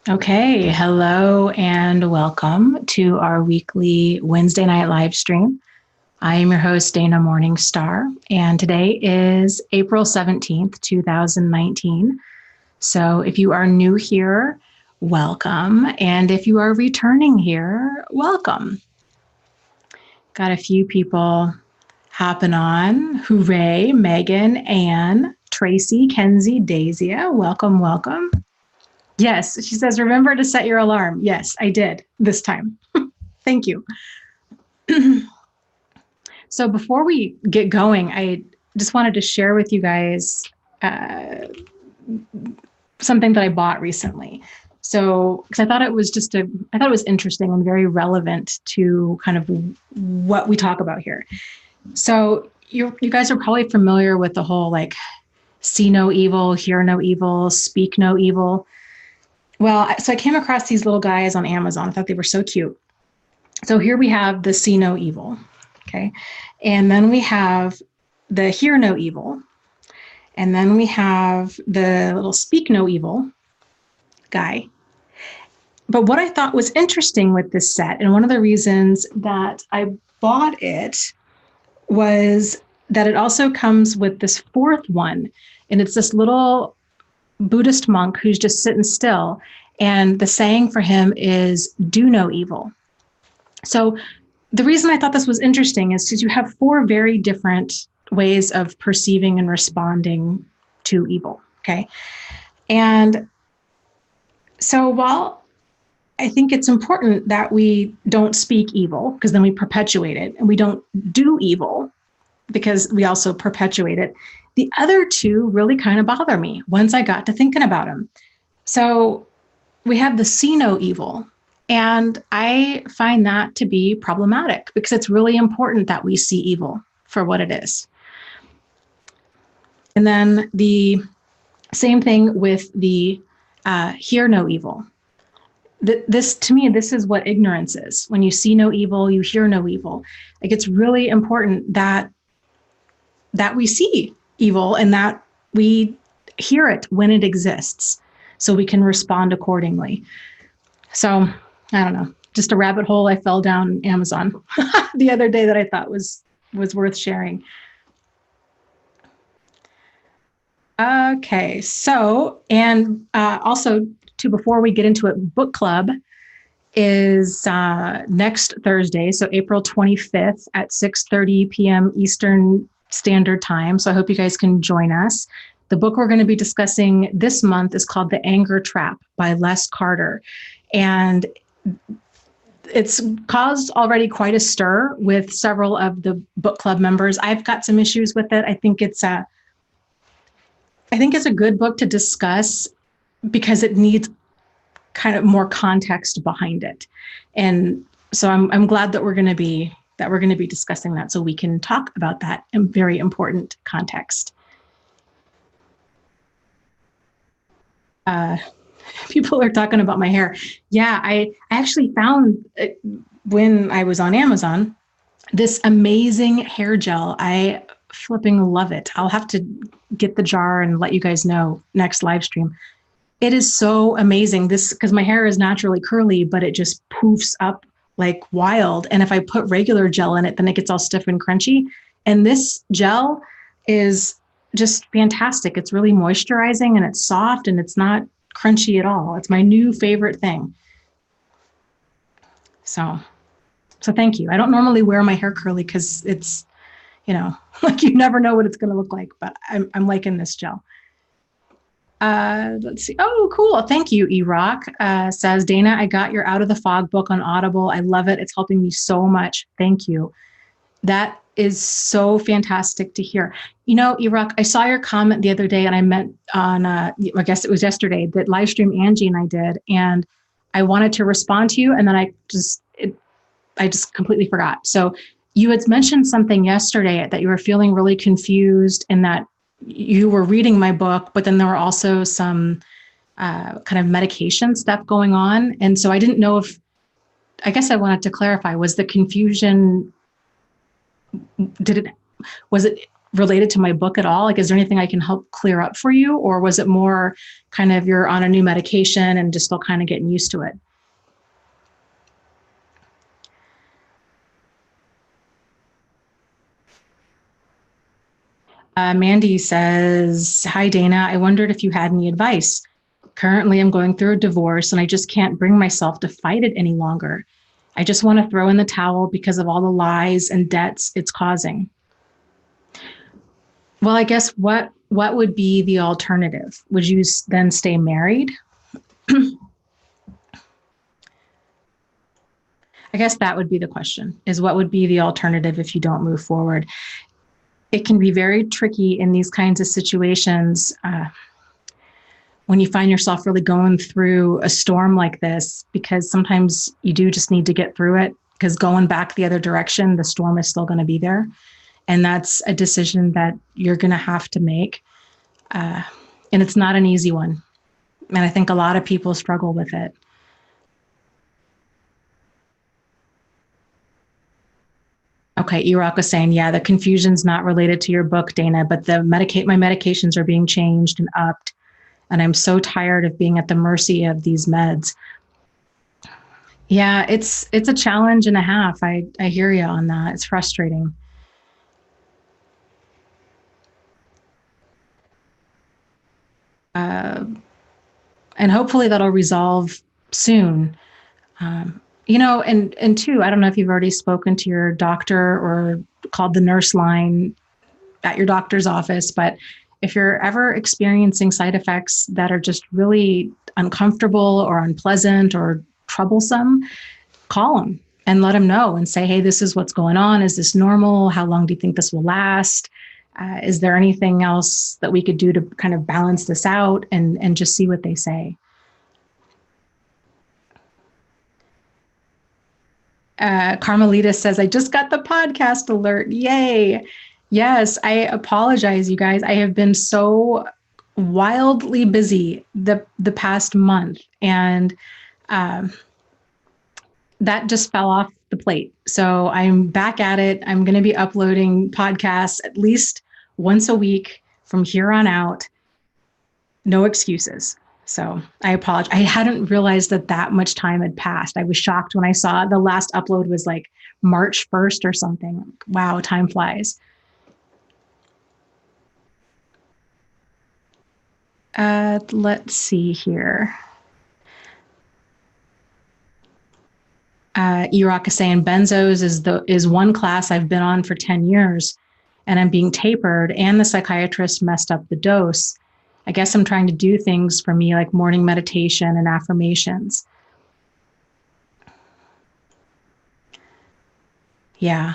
Okay, hello and welcome to our weekly Wednesday night live stream. I am your host, Dana Morningstar, and today is April 17th, 2019. So if you are new here, welcome. And if you are returning here, welcome. Got a few people hopping on. Hooray, Megan, Anne, Tracy, Kenzie, Daisia. Welcome, welcome. Yes, she says, remember to set your alarm. Yes, I did this time. Thank you. So before we get going, I just wanted to share with you guys something that I bought recently. So, because I thought it was interesting and very relevant to kind of what we talk about here. So you guys are probably familiar with the whole like see no evil, hear no evil, speak no evil. Well, so I came across these little guys on Amazon. I thought they were so cute. So here we have the see no evil, okay? And then we have the hear no evil. And then we have the little speak no evil guy. But what I thought was interesting with this set, and one of the reasons that I bought it was that it also comes with this fourth one. And it's this little Buddhist monk who's just sitting still. And the saying for him is, do no evil. So the reason I thought this was interesting is because you have four very different ways of perceiving and responding to evil, okay? And so while I think it's important that we don't speak evil, because then we perpetuate it, and we don't do evil, because we also perpetuate it, the other two really kind of bother me once I got to thinking about them. So we have the see no evil, and I find that to be problematic because it's really important that we see evil for what it is. And then the same thing with the hear no evil. This, to me, this is what ignorance is. When you see no evil, you hear no evil. Like, it's really important that we see evil and that we hear it when it exists so we can respond accordingly. So I don't know, just a rabbit hole I fell down Amazon the other day that I thought was worth sharing. Okay, so, and also before we get into it, book club is next Thursday, so April 25th at 6:30 p.m. Eastern Standard Time. So I hope you guys can join us. The book we're going to be discussing this month is called The Anger Trap by Les Carter. And it's caused already quite a stir with several of the book club members. I've got some issues with it. I think it's a good book to discuss because it needs kind of more context behind it. And so I'm glad that we're going to be discussing that so we can talk about that in very important context. People are talking about my hair. Yeah, I actually found when I was on Amazon this amazing hair gel. I flipping love it. I'll have to get the jar and let you guys know next live stream. It is so amazing. This, because my hair is naturally curly, but it just poofs up like wild. And if I put regular gel in it, then it gets all stiff and crunchy. And this gel is just fantastic. It's really moisturizing and it's soft and it's not crunchy at all. It's my new favorite thing. So thank you. I don't normally wear my hair curly because it's, like you never know what it's going to look like, but I'm liking this gel. Let's see. Oh, cool. Thank you, E-Rock. Says, Dana, I got your Out of the Fog book on Audible. I love it. It's helping me so much. Thank you. That is so fantastic to hear. E-Rock, I saw your comment the other day and I meant on, I guess it was yesterday, that live stream Angie and I did. And I wanted to respond to you. And then I just completely forgot. So you had mentioned something yesterday that you were feeling really confused and that you were reading my book, but then there were also some kind of medication stuff going on. And so I didn't know I guess I wanted to clarify, was the confusion, was it related to my book at all? Like, is there anything I can help clear up for you? Or was it more kind of you're on a new medication and just still kind of getting used to it? Mandy says, hi, Dana. I wondered if you had any advice. Currently, I'm going through a divorce and I just can't bring myself to fight it any longer. I just want to throw in the towel because of all the lies and debts it's causing. Well, I guess what would be the alternative? Would you then stay married? I guess that would be the question, is what would be the alternative if you don't move forward? It can be very tricky in these kinds of situations when you find yourself really going through a storm like this, because sometimes you do just need to get through it, because going back the other direction, the storm is still going to be there. And that's a decision that you're going to have to make. And it's not an easy one. And I think a lot of people struggle with it. Okay, Iraq was saying, yeah, the confusion's not related to your book, Dana, but my medications are being changed and upped. And I'm so tired of being at the mercy of these meds. Yeah, it's a challenge and a half. I hear you on that. It's frustrating. And hopefully that'll resolve soon. And two, I don't know if you've already spoken to your doctor or called the nurse line at your doctor's office, but if you're ever experiencing side effects that are just really uncomfortable or unpleasant or troublesome, call them and let them know and say, hey, this is what's going on. Is this normal? How long do you think this will last? Is there anything else that we could do to kind of balance this out, and just see what they say? Carmelita says, I just got the podcast alert. Yay. Yes, I apologize, you guys. I have been so wildly busy the past month, and that just fell off the plate. So I'm back at it. I'm going to be uploading podcasts at least once a week from here on out. No excuses. So I apologize. I hadn't realized that much time had passed. I was shocked when I saw the last upload was like March 1st or something. Wow, time flies. Let's see here. Iraq is saying benzos is one class I've been on for 10 years, and I'm being tapered, and the psychiatrist messed up the dose. I guess I'm trying to do things for me like morning meditation and affirmations. Yeah.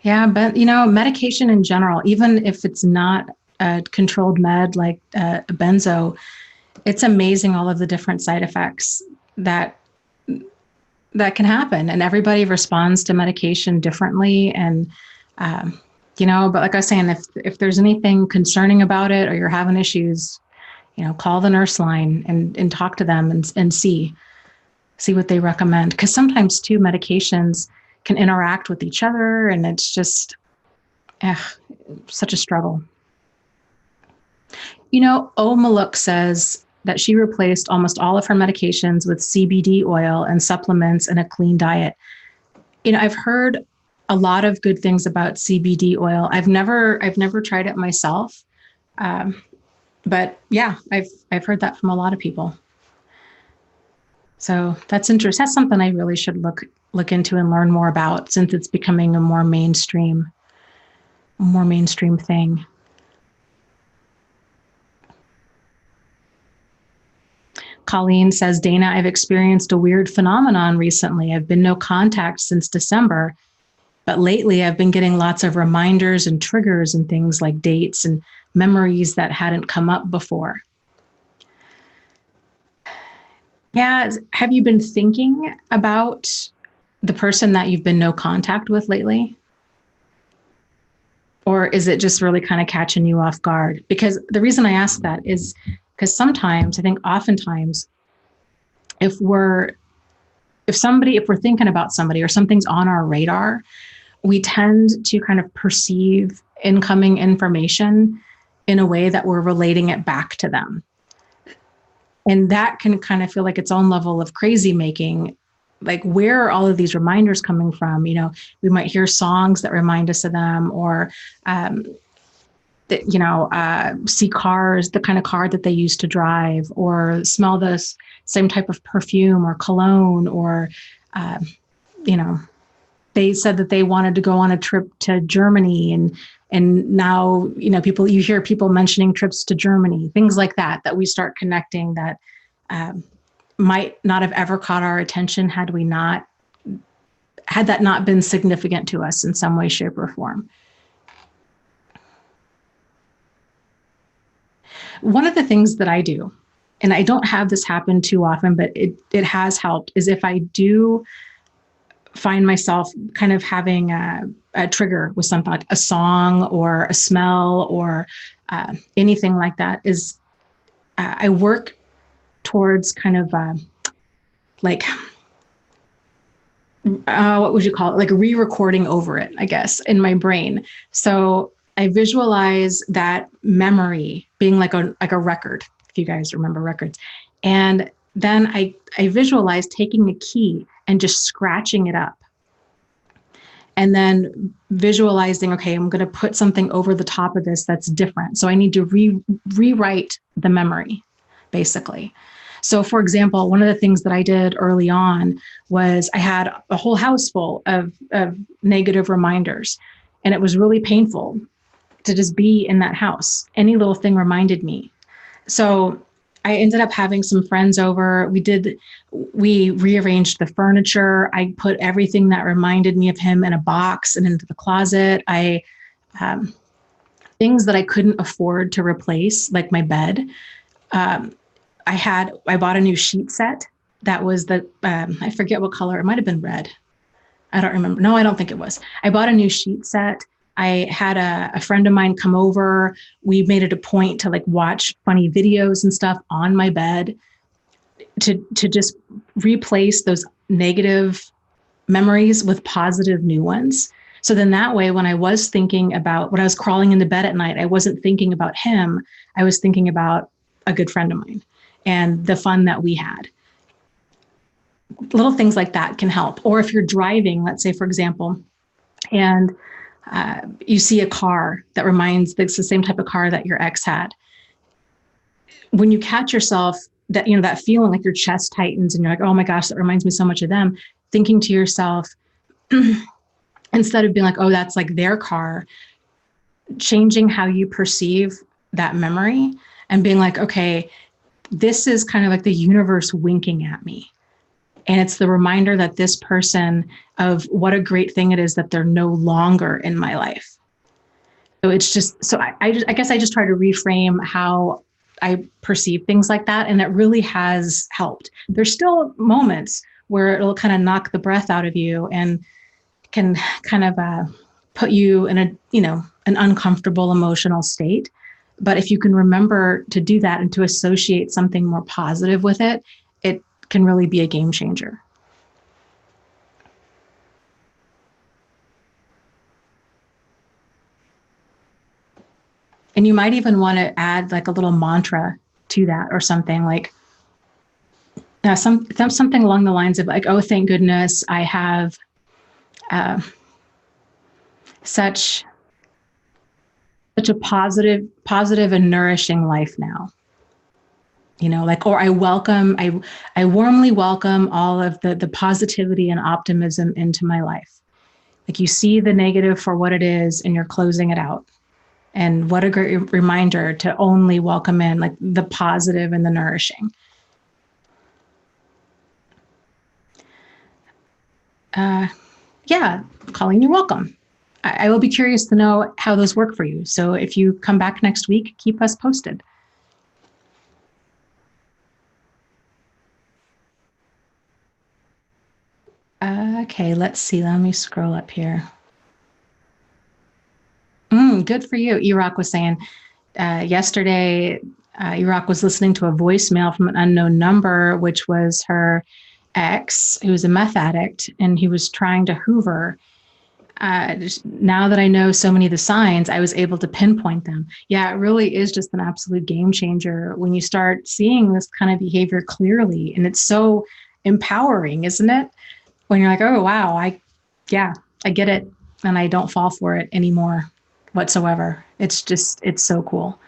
Yeah, but medication in general, even if it's not a controlled med like a benzo, it's amazing all of the different side effects that can happen, and everybody responds to medication differently. And but like I was saying, if there's anything concerning about it, or you're having issues, call the nurse line and talk to them and see what they recommend. Because sometimes too, medications can interact with each other, and it's just such a struggle. Maluk says that she replaced almost all of her medications with CBD oil and supplements and a clean diet. I've heard a lot of good things about CBD oil. I've never tried it myself. But yeah, I've heard that from a lot of people. So that's interesting. That's something I really should look into and learn more about, since it's becoming a more mainstream thing. Colleen says, Dana, I've experienced a weird phenomenon recently. I've been no contact since December, but lately I've been getting lots of reminders and triggers and things like dates and memories that hadn't come up before. Yeah. Have you been thinking about the person that you've been no contact with lately? Or is it just really kind of catching you off guard? Because the reason I ask that is because sometimes, I think oftentimes, if we're thinking about somebody or something's on our radar, we tend to kind of perceive incoming information in a way that we're relating it back to them. And that can kind of feel like its own level of crazy making. Like, where are all of these reminders coming from? You know, we might hear songs that remind us of them, or, see cars, the kind of car that they used to drive, or smell the same type of perfume or cologne, or, they said that they wanted to go on a trip to Germany, and now, you hear people mentioning trips to Germany, things like that we start connecting that might not have ever caught our attention had that not been significant to us in some way, shape, or form. One of the things that I do, and I don't have this happen too often, but it has helped, is if I do find myself kind of having a trigger with something, like a song or a smell or anything like that, is I work towards kind of what would you call it? Like re-recording over it, I guess, in my brain. So I visualize that memory being like a record, if you guys remember records. And then I visualize taking a key and just scratching it up. And then visualizing, okay, I'm going to put something over the top of this that's different. So I need to rewrite the memory, basically. So for example, one of the things that I did early on was I had a whole house full of negative reminders. And it was really painful to just be in that house. Any little thing reminded me. So I ended up having some friends over. We rearranged the furniture. I put everything that reminded me of him in a box and into the closet. Things that I couldn't afford to replace, like my bed. I bought a new sheet set that was I forget what color. It might have been red. I don't remember. No, I don't think it was. I bought a new sheet set. I had a friend of mine come over. We made it a point to watch funny videos and stuff on my bed to just replace those negative memories with positive new ones. So then that way, when I was thinking about when I was crawling into bed at night, I wasn't thinking about him. I was thinking about a good friend of mine and the fun that we had. Little things like that can help. Or if you're driving, let's say, for example, and you see a car that reminds, it's the same type of car that your ex had. When you catch yourself, that that feeling like your chest tightens and you're like, oh my gosh, that reminds me so much of them, thinking to yourself, instead of being like, oh, that's like their car, changing how you perceive that memory and being like, okay, this is kind of like the universe winking at me. And it's the reminder that this person, of what a great thing it is that they're no longer in my life. So it's just, so I guess I just try to reframe how I perceive things like that. And that really has helped. There's still moments where it'll kind of knock the breath out of you and can kind of put you in an uncomfortable emotional state. But if you can remember to do that and to associate something more positive with it, it can really be a game changer. And you might even want to add like a little mantra to that or something like something along the lines of like, oh, thank goodness I have such a positive and nourishing life now. Or I warmly welcome all of the positivity and optimism into my life. Like, you see the negative for what it is and you're closing it out. And what a great reminder to only welcome in like the positive and the nourishing. Colleen, you're welcome. I will be curious to know how those work for you. So if you come back next week, keep us posted. Okay, let's see. Let me scroll up here. Good for you. Iraq was saying yesterday, Iraq was listening to a voicemail from an unknown number, which was her ex, who was a meth addict, and he was trying to Hoover. Now that I know so many of the signs, I was able to pinpoint them. Yeah, it really is just an absolute game changer when you start seeing this kind of behavior clearly. And it's so empowering, isn't it? When you're like, oh, wow, yeah, I get it. And I don't fall for it anymore whatsoever. It's so cool.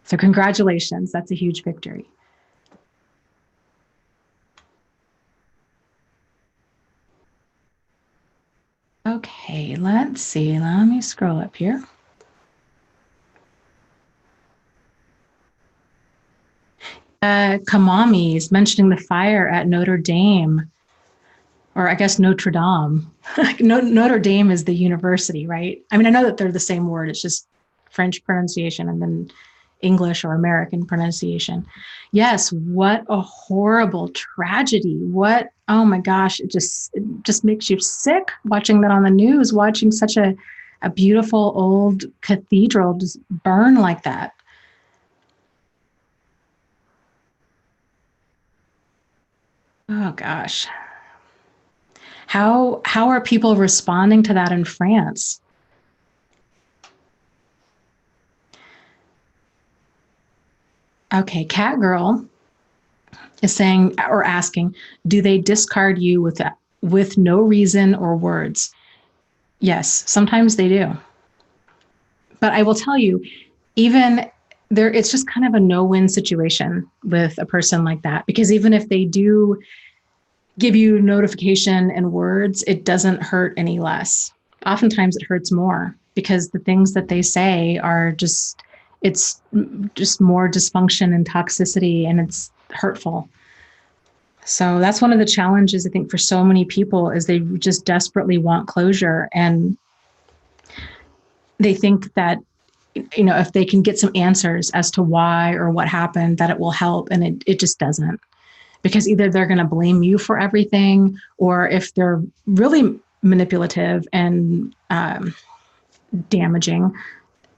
So congratulations. That's a huge victory. Okay, let's see. Let me scroll up here. Kamami is mentioning the fire at Notre Dame, or I guess Notre Dame. Notre Dame is the university, right? I mean, I know that they're the same word. It's just French pronunciation and then English or American pronunciation. Yes, what a horrible tragedy. Oh my gosh, it just makes you sick watching that on the news, watching such a beautiful old cathedral just burn like that. Oh gosh. How are people responding to that in France? Okay, Cat Girl is saying or asking, do they discard you with no reason or words? Yes, sometimes they do. But I will tell you, even there, it's just kind of a no-win situation with a person like that, because even if they do give you notification and words, it doesn't hurt any less. Oftentimes it hurts more because the things that they say are it's just more dysfunction and toxicity, and it's hurtful. So that's one of the challenges, I think, for so many people is they just desperately want closure. And they think that, if they can get some answers as to why or what happened, that it will help. And it just doesn't, because either they're going to blame you for everything, or if they're really manipulative and damaging,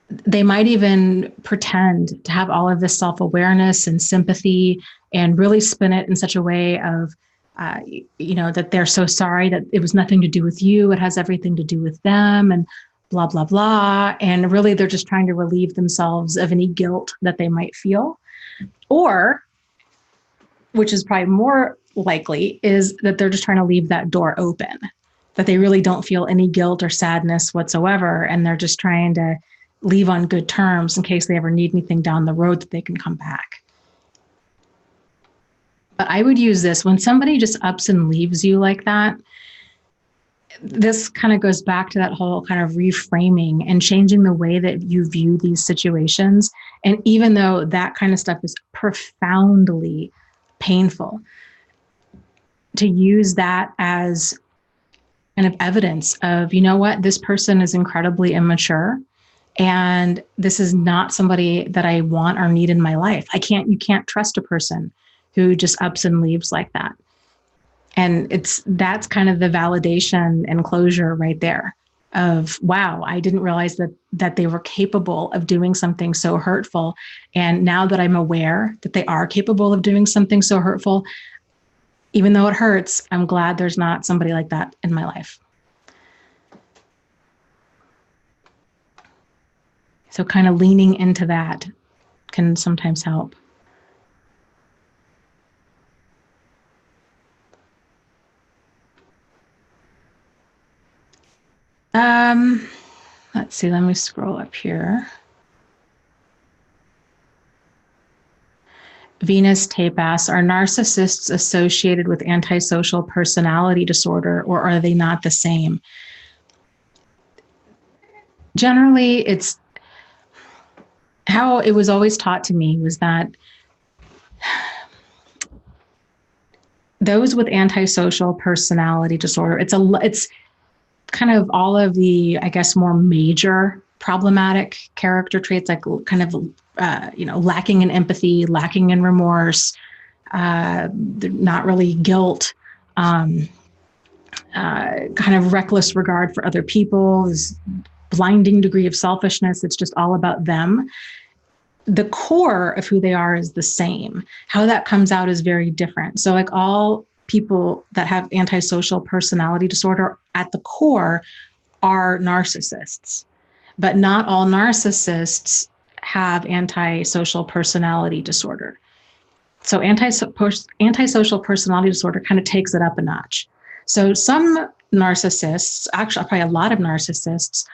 they might even pretend to have all of this self-awareness and sympathy and really spin it in such a way of, that they're so sorry, that it was nothing to do with you. It has everything to do with them, and blah, blah, blah. And really, they're just trying to relieve themselves of any guilt that they might feel. Or, which is probably more likely, is that they're just trying to leave that door open, that they really don't feel any guilt or sadness whatsoever. And they're just trying to leave on good terms in case they ever need anything down the road that they can come back. But I would use this when somebody just ups and leaves you like that. This kind of goes back to that whole kind of reframing and changing the way that you view these situations. And even though that kind of stuff is profoundly painful, to use that as kind of evidence of, what, this person is incredibly immature, and this is not somebody that I want or need in my life. You can't trust a person who just ups and leaves like that. And that's kind of the validation and closure right there of, wow, I didn't realize that they were capable of doing something so hurtful. And now that I'm aware that they are capable of doing something so hurtful, even though it hurts, I'm glad there's not somebody like that in my life. So kind of leaning into that can sometimes help. Let's see, let me scroll up here. Venus Tape asks, are narcissists associated with antisocial personality disorder, or are they not the same? Generally, it's how it was always taught to me was that those with antisocial personality disorder, it's kind of all of the, I guess, more major problematic character traits, like kind of, lacking in empathy, lacking in remorse, not really guilt, kind of reckless regard for other people, this blinding degree of selfishness. It's just all about them. The core of who they are is the same. How that comes out is very different. So like all people that have antisocial personality disorder at the core are narcissists, but not all narcissists have antisocial personality disorder. So antisocial personality disorder kind of takes it up a notch. So some narcissists, actually probably a lot of narcissists,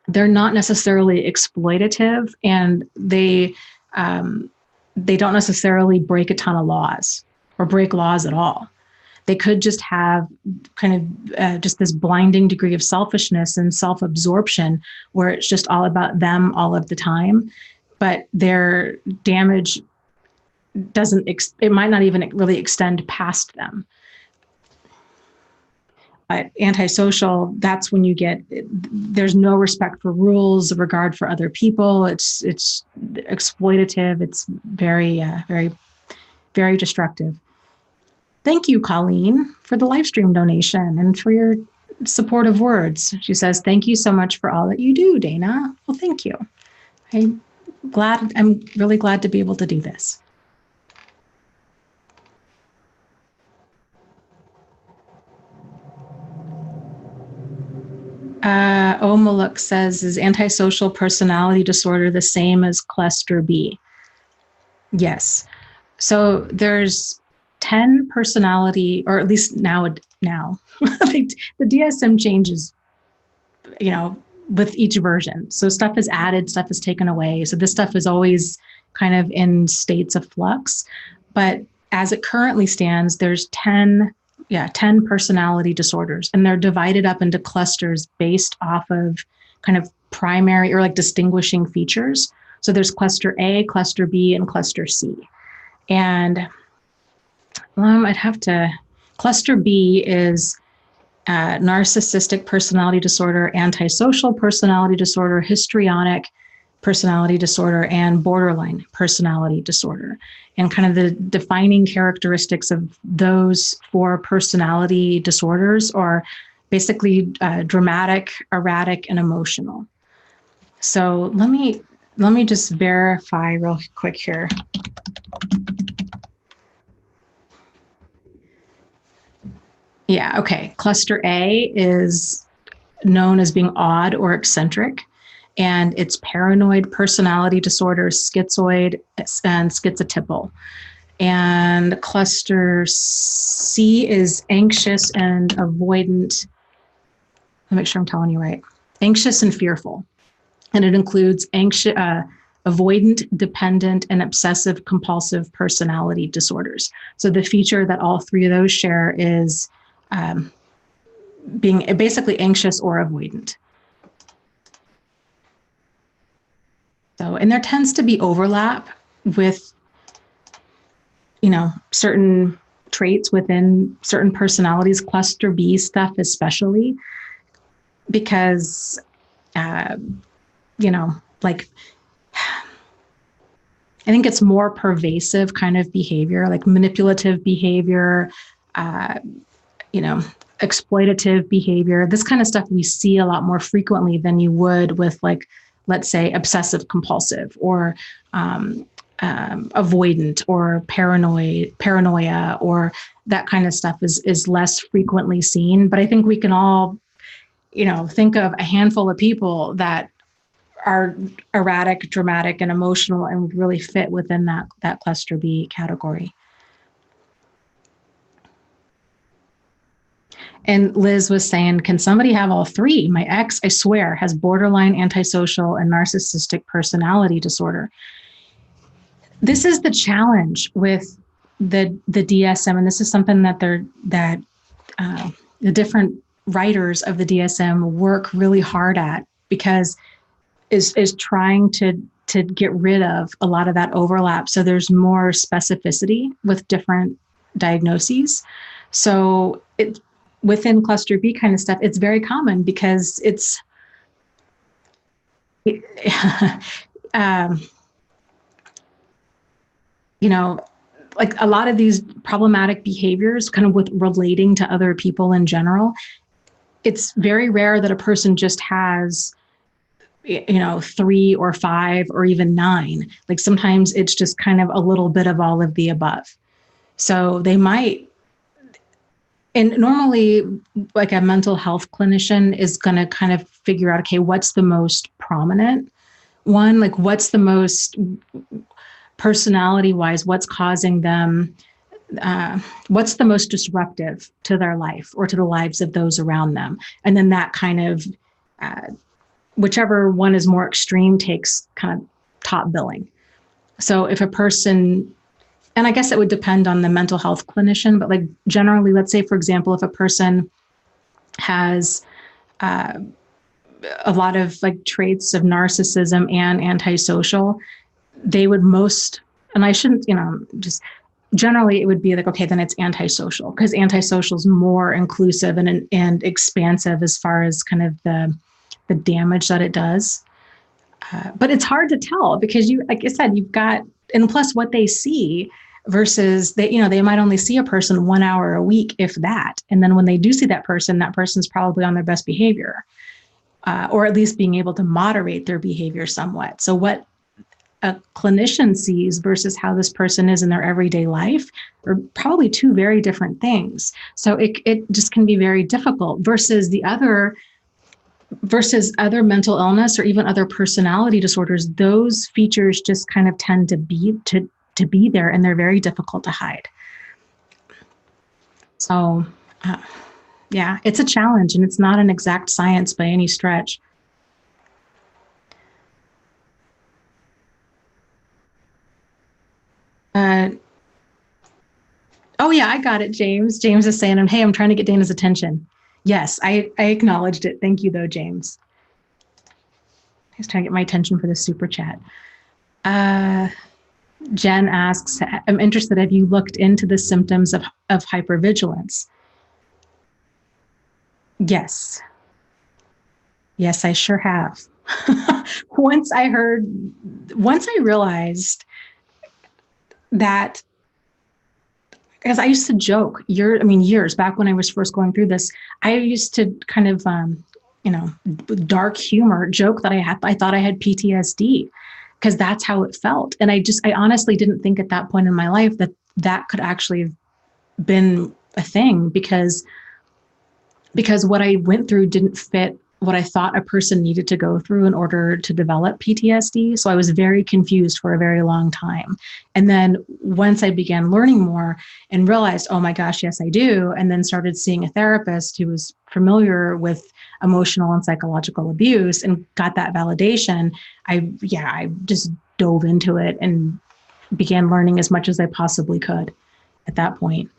they're not necessarily exploitative, and they don't necessarily break a ton of laws or break laws at all. They could just have kind of just this blinding degree of selfishness and self-absorption where it's just all about them all of the time, but their damage it might not even really extend past them. But antisocial, that's when there's no respect for rules, regard for other people. It's exploitative. It's very, very, very destructive. Thank you, Colleen, for the Livestream donation and for your supportive words. She says, thank you so much for all that you do, Dana. Well, thank you. I'm really glad to be able to do this. Maluk says, is antisocial personality disorder the same as cluster B? Yes. So there's 10 personality, or at least now the DSM changes, with each version. So stuff is added, stuff is taken away. So this stuff is always kind of in states of flux. But as it currently stands, there's 10 personality disorders, and they're divided up into clusters based off of kind of primary or like distinguishing features. So there's cluster A, cluster B, and cluster C. And cluster B is narcissistic personality disorder, antisocial personality disorder, histrionic personality disorder, and borderline personality disorder. And kind of the defining characteristics of those 4 personality disorders are basically dramatic, erratic, and emotional. So let me just verify real quick here. Yeah, okay. Cluster A is known as being odd or eccentric, and it's paranoid personality disorder, schizoid, and schizotypal. And cluster C is anxious and avoidant. Let me make sure I'm telling you right. Anxious and fearful. And it includes avoidant, dependent, and obsessive compulsive personality disorders. So the feature that all 3 of those share is being basically anxious or avoidant. So, and there tends to be overlap with, certain traits within certain personalities, cluster B stuff especially, because, like, I think it's more pervasive kind of behavior, like manipulative behavior, exploitative behavior. This kind of stuff we see a lot more frequently than you would with, like, let's say, obsessive compulsive or avoidant or paranoia, or that kind of stuff is less frequently seen. But I think we can all, think of a handful of people that are erratic, dramatic, and emotional and would really fit within that cluster B category. And Liz was saying, can somebody have all 3? My ex, I swear, has borderline, antisocial, and narcissistic personality disorder. This is the challenge with the DSM, and this is something that the different writers of the DSM work really hard at, because is trying to get rid of a lot of that overlap. So there's more specificity with different diagnoses. So within cluster B kind of stuff, it's very common because it's, like a lot of these problematic behaviors kind of with relating to other people in general, it's very rare that a person just has, 3 or 5 or even 9. Like sometimes it's just kind of a little bit of all of the above. So they might, And normally, like a mental health clinician is going to kind of figure out, okay, what's the most prominent one? Like, what's the most personality wise, what's causing them, what's the most disruptive to their life or to the lives of those around them? And then that kind of, whichever one is more extreme takes kind of top billing. So if a person, and I guess it would depend on the mental health clinician, but like generally, let's say, for example, if a person has a lot of like traits of narcissism and antisocial, they would most, and I shouldn't, just generally it would be like, okay, then it's antisocial, because antisocial is more inclusive and expansive as far as kind of the damage that it does. But it's hard to tell because you, like I said, you've got, and plus what they see versus they might only see a person 1 hour a week, if that. And then when they do see that person's probably on their best behavior, or at least being able to moderate their behavior somewhat. So what a clinician sees versus how this person is in their everyday life are probably two very different things. So it just can be very difficult versus other mental illness or even other personality disorders. Those features just kind of tend to be there, and they're very difficult to hide. So yeah, it's a challenge, and it's not an exact science by any stretch. Oh yeah, I got it, James. James is saying, hey, I'm trying to get Dana's attention. Yes, I acknowledged it. Thank you though, James. He's trying to get my attention for the super chat. Jen asks, I'm interested, have you looked into the symptoms of hypervigilance? Yes. Yes, I sure have. Once I realized that, because I used to joke years back when I was first going through this, I used to kind of, with dark humor joke that I thought I had PTSD, because that's how it felt. And I honestly didn't think at that point in my life that could actually have been a thing, because what I went through didn't fit what I thought a person needed to go through in order to develop PTSD. So I was very confused for a very long time. And then once I began learning more and realized, oh my gosh, yes, I do. And then started seeing a therapist who was familiar with emotional and psychological abuse and got that validation, I just dove into it and began learning as much as I possibly could at that point.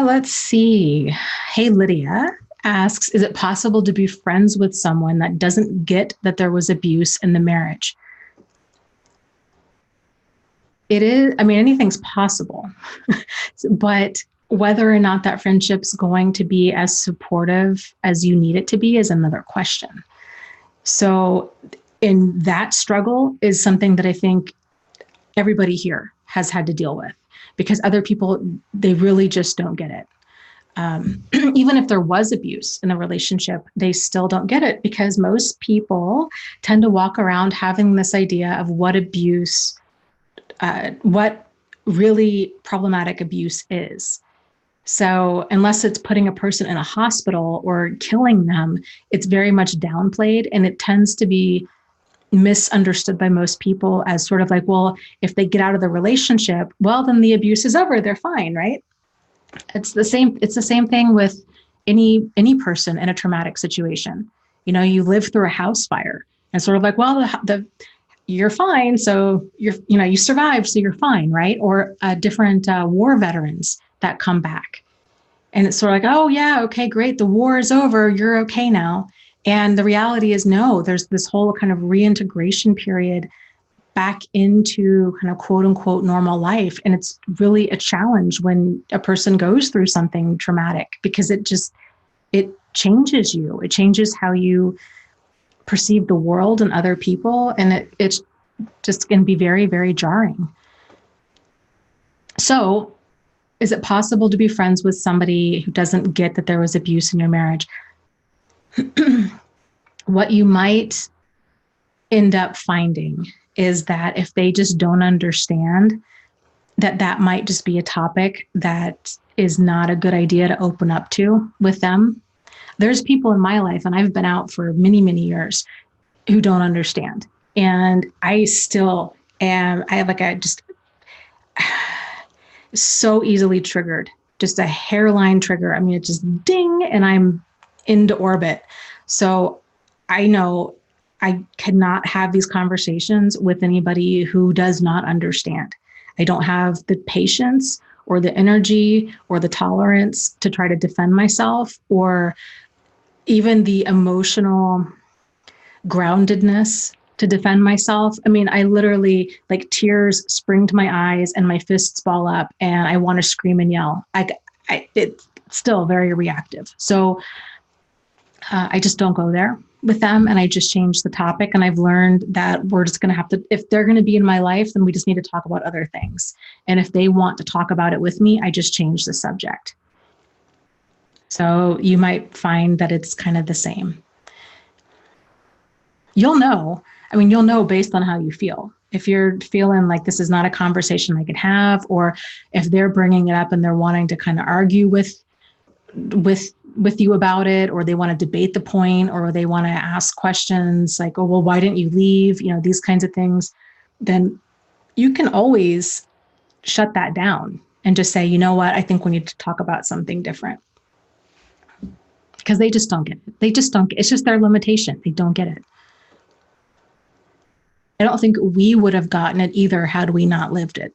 Let's see. Hey, Lydia asks, is it possible to be friends with someone that doesn't get that there was abuse in the marriage? It is, anything's possible, but whether or not that friendship's going to be as supportive as you need it to be is another question. So in that struggle is something that I think everybody here has had to deal with, because other people, they really just don't get it. Even if there was abuse in the relationship, they still don't get it, because most people tend to walk around having this idea of what really problematic abuse is. So unless it's putting a person in a hospital or killing them, it's very much downplayed, and it tends to be misunderstood by most people as sort of like, well, if they get out of the relationship, well, then the abuse is over, they're fine, right? It's the same thing with any person in a traumatic situation. You live through a house fire and sort of like, well, you're fine, so you survived, so you're fine, right? Or different war veterans that come back, and it's sort of like, oh yeah, okay, great, the war is over, you're okay now. And the reality is, no, there's this whole kind of reintegration period back into kind of quote unquote normal life. And it's really a challenge when a person goes through something traumatic, because it changes you. It changes how you perceive the world and other people. And it's just going to be very, very jarring. So is it possible to be friends with somebody who doesn't get that there was abuse in your marriage? What you might end up finding is that if they just don't understand that might just be a topic that is not a good idea to open up to with them. There's people in my life, and I've been out for many, many years, who don't understand. And I still am, I have like a just so easily triggered, just a hairline trigger. I mean, it just ding, and I'm into orbit. So I know I cannot have these conversations with anybody who does not understand. I don't have the patience or the energy or the tolerance to try to defend myself, or even the emotional groundedness to defend myself. I mean, I literally, like, tears spring to my eyes and my fists ball up and I want to scream and yell. It's still very reactive. So I just don't go there with them, and I just change the topic. And I've learned that we're just going to have to, if they're going to be in my life, then we just need to talk about other things. And if they want to talk about it with me, I just change the subject. So you might find that it's kind of the same. You'll know. I mean, you'll know based on how you feel. If you're feeling like this is not a conversation I could have, or if they're bringing it up and they're wanting to kind of argue with you about it, or they want to debate the point, or they want to ask questions like, oh, well, why didn't you leave? You know, these kinds of things, then you can always shut that down and just say, you know what, I think we need to talk about something different. Because they just don't get it. They just don't get it. It's just their limitation. They don't get it. I don't think we would have gotten it either had we not lived it.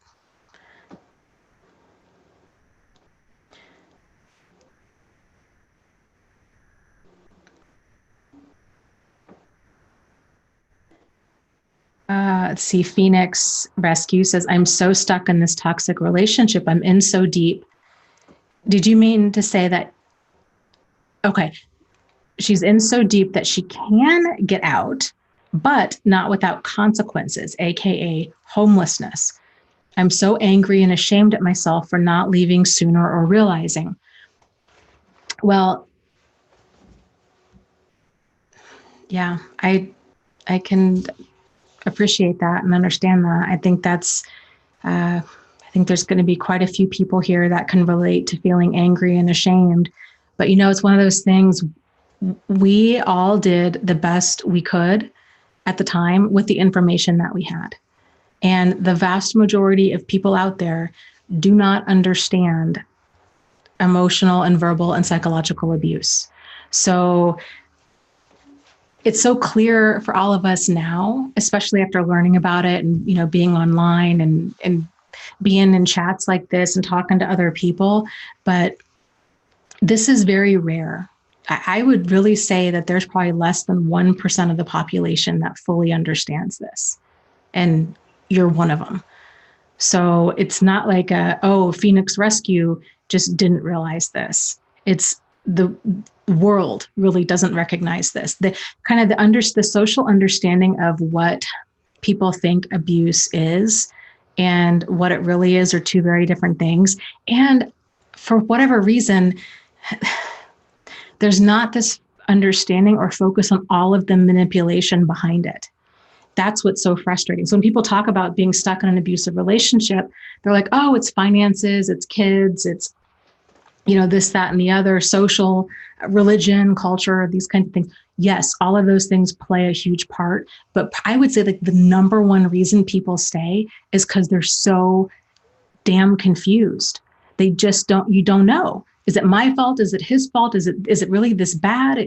Let's see. Phoenix Rescue says, I'm so stuck in this toxic relationship. I'm in so deep. Did you mean to say that? Okay. She's in so deep that she can get out, but not without consequences, AKA homelessness. I'm so angry and ashamed at myself for not leaving sooner or realizing. Well, yeah, I can appreciate that and understand that. I think I think there's going to be quite a few people here that can relate to feeling angry and ashamed. But, you know, it's one of those things, we all did the best we could at the time with the information that we had. And the vast majority of people out there do not understand emotional and verbal and psychological abuse. So it's so clear for all of us now, especially after learning about it and, you know, being online and being in chats like this and talking to other people. But this is very rare. I would really say that there's probably less than 1% of the population that fully understands this. And you're one of them. So it's not like Phoenix Rescue just didn't realize this. It's the world really doesn't recognize this. The kind of the social understanding of what people think abuse is and what it really is are two very different things. And for whatever reason, there's not this understanding or focus on all of the manipulation behind it. That's what's so frustrating. So when people talk about being stuck in an abusive relationship, they're like, oh, it's finances, it's kids, it's, you know, this, that, and the other, social, religion, culture, these kinds of things. Yes, all of those things play a huge part. But I would say that the number one reason people stay is because they're so damn confused. They just you don't know. Is it my fault? Is it his fault? Is it really this bad?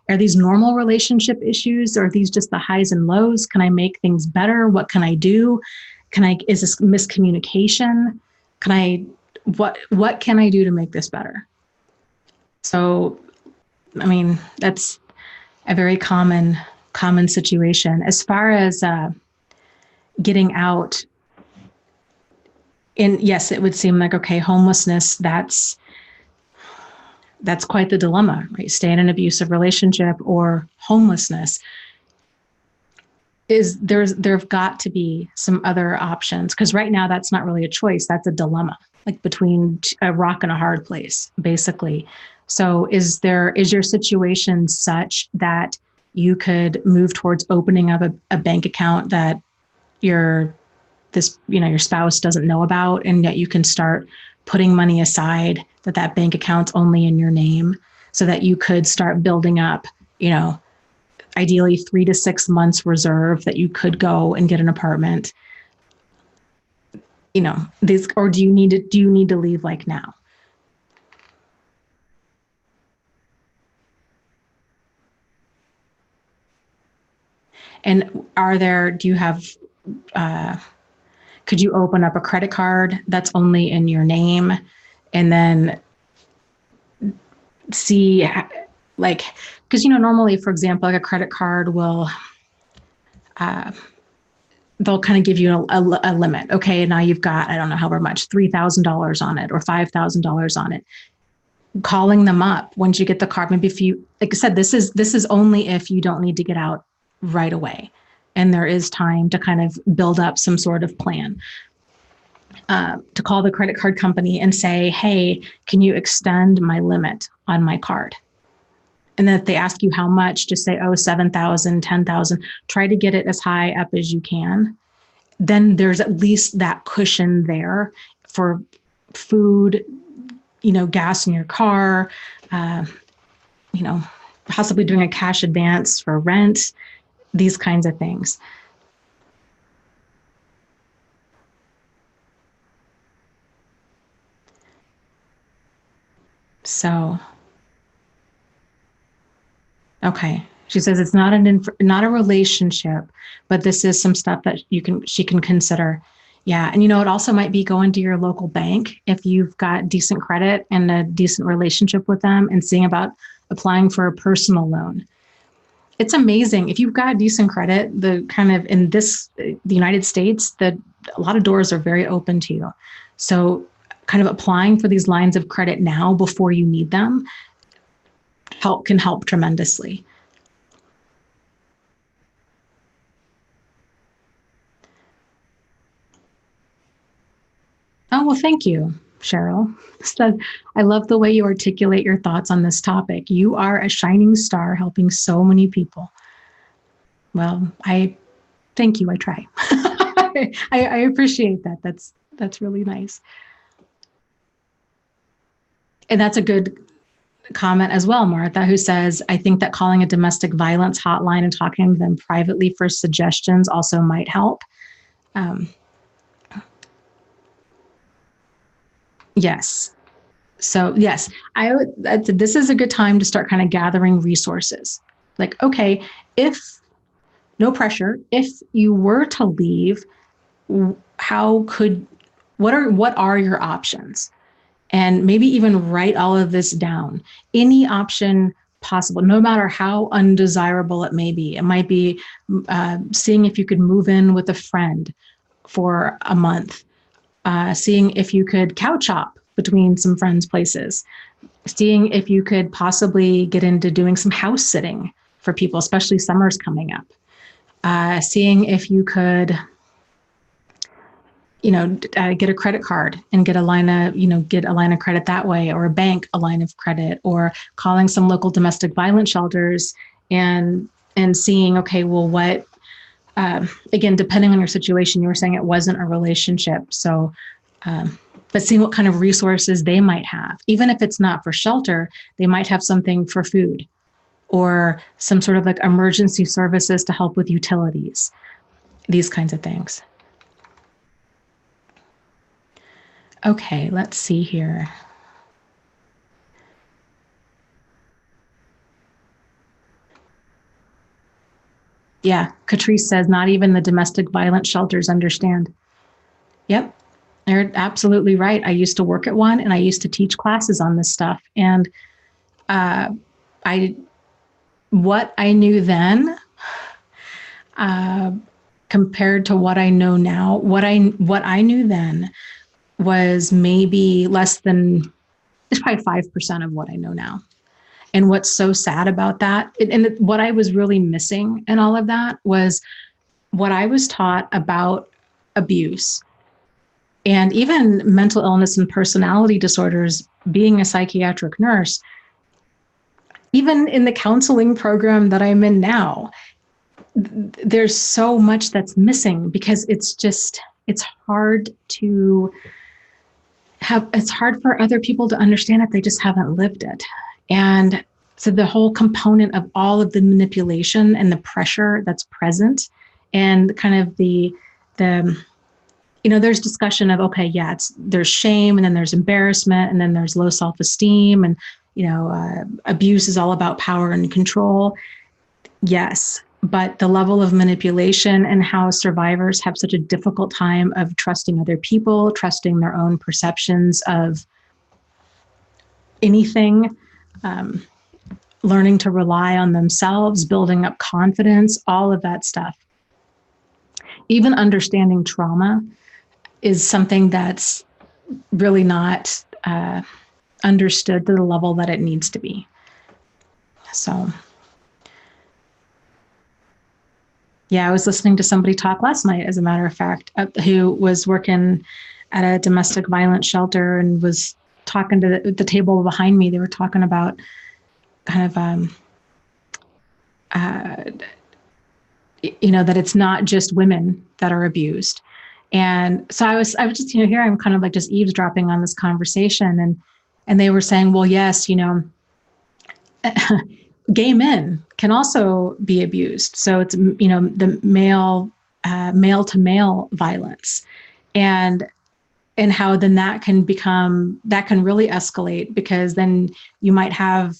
Are these normal relationship issues? Or are these just the highs and lows? Can I make things better? What can I do? Is this miscommunication? What can I do to make this better? So, I mean, that's a very common situation. As far as getting out, yes, it would seem like, okay, homelessness, that's quite the dilemma, right? Stay in an abusive relationship or homelessness. There've got to be some other options, because right now that's not really a choice. That's a dilemma, like between a rock and a hard place, basically. So is your situation such that you could move towards opening up a bank account that this, your spouse doesn't know about, and yet you can start putting money aside that bank account's only in your name, so that you could start building up, ideally 3 to 6 months reserve that you could go and get an apartment. Or do you need to leave like now? And do you have, could you open up a credit card that's only in your name, and then see, like, because, normally, for example, like a credit card will, they'll kind of give you a limit. Okay, now you've got, I don't know, however much, $3,000 on it or $5,000 on it. Calling them up once you get the card, maybe if you, like I said, this is only if you don't need to get out right away, and there is time to kind of build up some sort of plan. To call the credit card company and say, hey, can you extend my limit on my card? And then if they ask you how much, just say, oh, 7,000, 10,000, try to get it as high up as you can. Then there's at least that cushion there for food, gas in your car, possibly doing a cash advance for rent, these kinds of things. So, okay. She says it's not a relationship, but this is some stuff that she can consider. Yeah. And it also might be going to your local bank if you've got decent credit and a decent relationship with them, and seeing about applying for a personal loan. It's amazing. If you've got decent credit, in the United States, a lot of doors are very open to you. So kind of applying for these lines of credit now before you need them can help tremendously. Oh, well, thank you, Cheryl. I love the way you articulate your thoughts on this topic. You are a shining star helping so many people. Well, I thank you. I try. I appreciate that. That's really nice. And that's a good comment as well, Martha, who says, I think that calling a domestic violence hotline and talking to them privately for suggestions also might help. Yes. So yes, this is a good time to start kind of gathering resources. Like, okay, no pressure, if you were to leave, what are your options? And maybe even write all of this down. Any option possible, no matter how undesirable it may be. It might be seeing if you could move in with a friend for a month, seeing if you could couch hop between some friends' places, seeing if you could possibly get into doing some house sitting for people, especially summer's coming up, seeing if you could get a credit card and get a line of credit that way, or a bank, a line of credit, or calling some local domestic violence shelters and seeing, okay, well, what, again, depending on your situation, you were saying it wasn't a relationship. So, but seeing what kind of resources they might have, even if it's not for shelter, they might have something for food or some sort of like emergency services to help with utilities, these kinds of things. Okay, let's see here. Yeah, Catrice says, not even the domestic violence shelters understand. Yep, they're absolutely right. I used to work at one and I used to teach classes on this stuff. And what I knew then compared to what I know now, what I knew then was maybe less than, it's probably 5% of what I know now. And what's so sad about that, and what I was really missing in all of that, was what I was taught about abuse and even mental illness and personality disorders, being a psychiatric nurse. Even in the counseling program that I'm in now, there's so much that's missing because it's just, it's hard for other people to understand if they just haven't lived it. And so the whole component of all of the manipulation and the pressure that's present, and kind of the there's discussion of, okay, yeah, there's shame, and then there's embarrassment, and then there's low self-esteem, and abuse is all about power and control. Yes, but the level of manipulation and how survivors have such a difficult time of trusting other people, trusting their own perceptions of anything, learning to rely on themselves, building up confidence, all of that stuff. Even understanding trauma is something that's really not understood to the level that it needs to be. So, yeah, I was listening to somebody talk last night, as a matter of fact, who was working at a domestic violence shelter and was talking to the table behind me. They were talking about kind of, that it's not just women that are abused. And so I was just, here I'm kind of like just eavesdropping on this conversation, and they were saying, well, yes, gay men can also be abused. So it's, the male to male violence, and how then that can really escalate, because then you might have,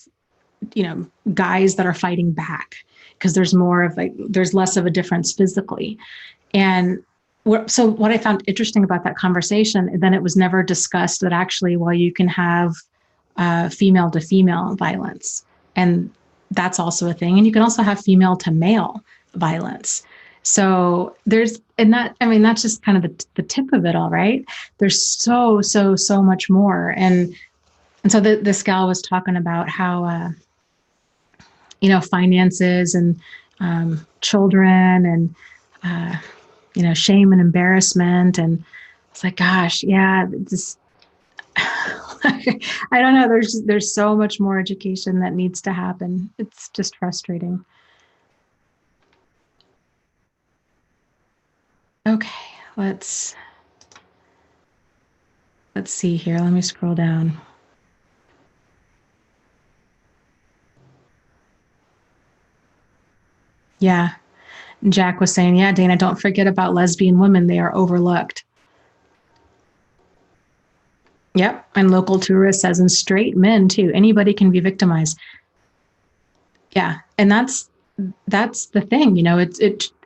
guys that are fighting back because there's less of a difference physically. And so what I found interesting about that conversation, then it was never discussed that actually, well, you can have female to female violence, and that's also a thing. And you can also have female to male violence. So that's just kind of the tip of it all, right? There's so much more. And so this gal was talking about how, finances and children and, shame and embarrassment. And it's like, gosh, yeah, just, I don't know. There's so much more education that needs to happen. It's just frustrating. Okay, let's see here. Let me scroll down. Yeah. Jack was saying, yeah, Dana, don't forget about lesbian women. They are overlooked. Yep. And local tourist says, and straight men too. Anybody can be victimized. Yeah. And that's the thing,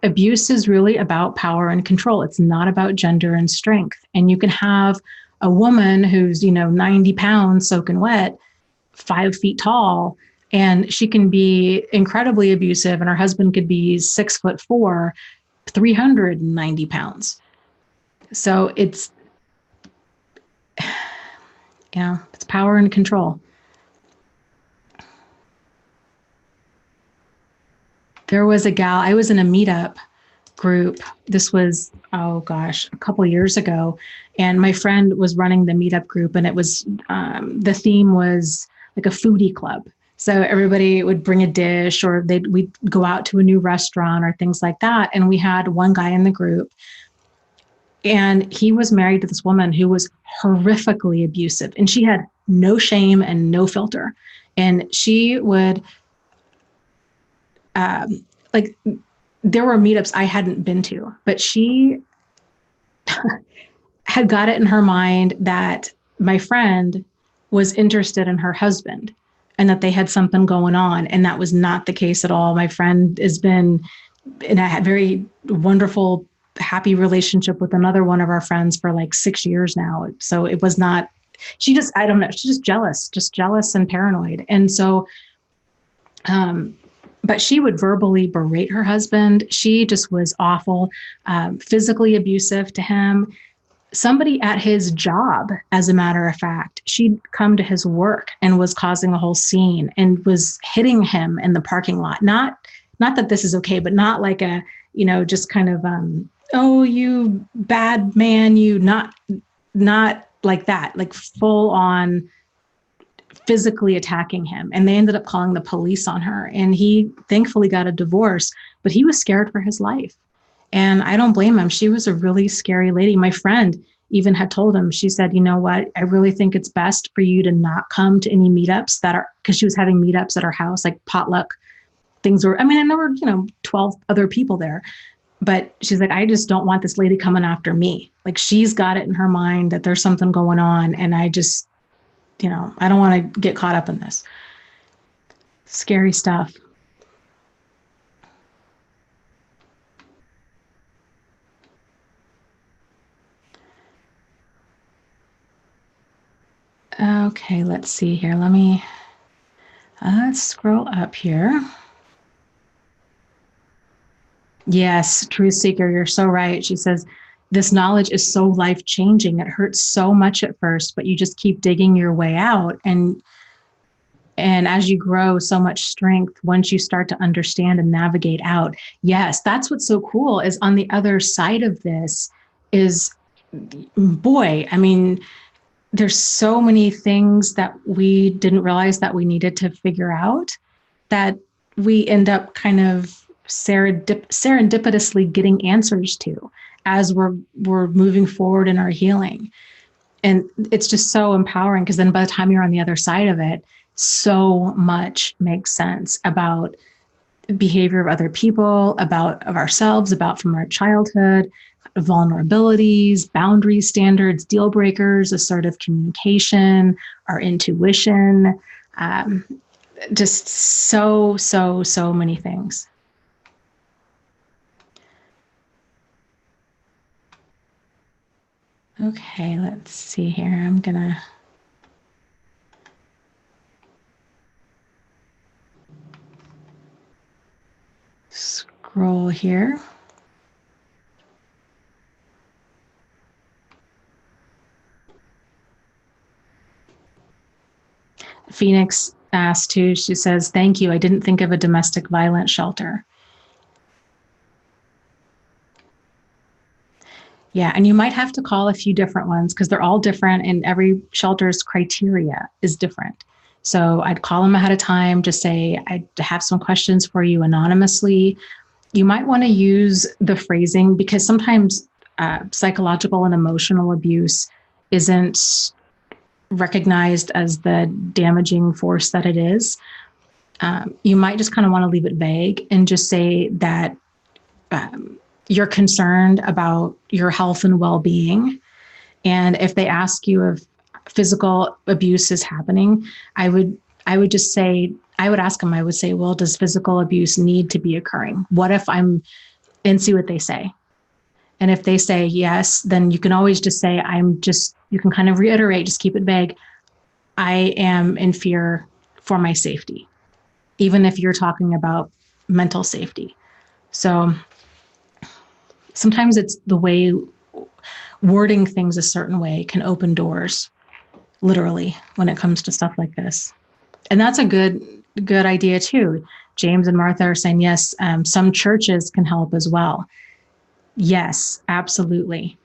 abuse is really about power and control. It's not about gender and strength. And you can have a woman who's, 90 pounds soaking wet, 5 feet tall, and she can be incredibly abusive, and her husband could be 6'4", 390 pounds. So it's power and control. There was a gal, I was in a meetup group. This was, a couple years ago. And my friend was running the meetup group, and it was, the theme was like a foodie club. So everybody would bring a dish, or we'd go out to a new restaurant or things like that. And we had one guy in the group, and he was married to this woman who was horrifically abusive, and she had no shame and no filter. And she would, there were meetups I hadn't been to, but she had got it in her mind that my friend was interested in her husband and that they had something going on. And that was not the case at all. My friend has been in a very wonderful, happy relationship with another one of our friends for like 6 years now. So it was not, she's just jealous and paranoid. And so, but she would verbally berate her husband. She just was awful, physically abusive to him. Somebody at his job, as a matter of fact, she'd come to his work and was causing a whole scene and was hitting him in the parking lot. Not that this is okay, but not like a, just kind of, oh, you bad man, you not like that, like full on physically attacking him. And they ended up calling the police on her. And he thankfully got a divorce, but he was scared for his life. And I don't blame him. She was a really scary lady. My friend even had told him, she said, you know what? I really think it's best for you to not come to any meetups that are, because she was having meetups at her house, like potluck things were, I mean, and there were, 12 other people there. But she's like, I just don't want this lady coming after me. Like, she's got it in her mind that there's something going on. And I just, I don't want to get caught up in this. Scary stuff. Okay, let's see here. Let's scroll up here. Yes, truth seeker, you're so right. She says, this knowledge is so life-changing. It hurts so much at first, but you just keep digging your way out. And as you grow so much strength, once you start to understand and navigate out. Yes, that's what's so cool is on the other side of this is, boy, I mean, there's so many things that we didn't realize that we needed to figure out that we end up kind of serendipitously getting answers to as we're moving forward in our healing. And it's just so empowering because then by the time you're on the other side of it, so much makes sense about behavior of other people, about of ourselves, about from our childhood, vulnerabilities, boundaries, standards, deal breakers, assertive communication, our intuition, just so many things. Okay, let's see here. I'm gonna scroll here. Phoenix asked too, she says, thank you. I didn't think of a domestic violence shelter. Yeah, and you might have to call a few different ones because they're all different and every shelter's criteria is different. So I'd call them ahead of time, just say, I have some questions for you anonymously. You might want to use the phrasing because sometimes psychological and emotional abuse isn't recognized as the damaging force that it is. You might just kind of want to leave it vague and just say that you're concerned about your health and well-being. And if they ask you if physical abuse is happening, I would just say, I would ask them, I would say, well, does physical abuse need to be occurring? What if and see what they say. And if they say yes, then you can always just say, you can kind of reiterate, just keep it vague. I am in fear for my safety, even if you're talking about mental safety. So sometimes it's the way wording things a certain way can open doors, literally, when it comes to stuff like this. And that's a good idea too. James and Martha are saying, yes, some churches can help as well. Yes, absolutely.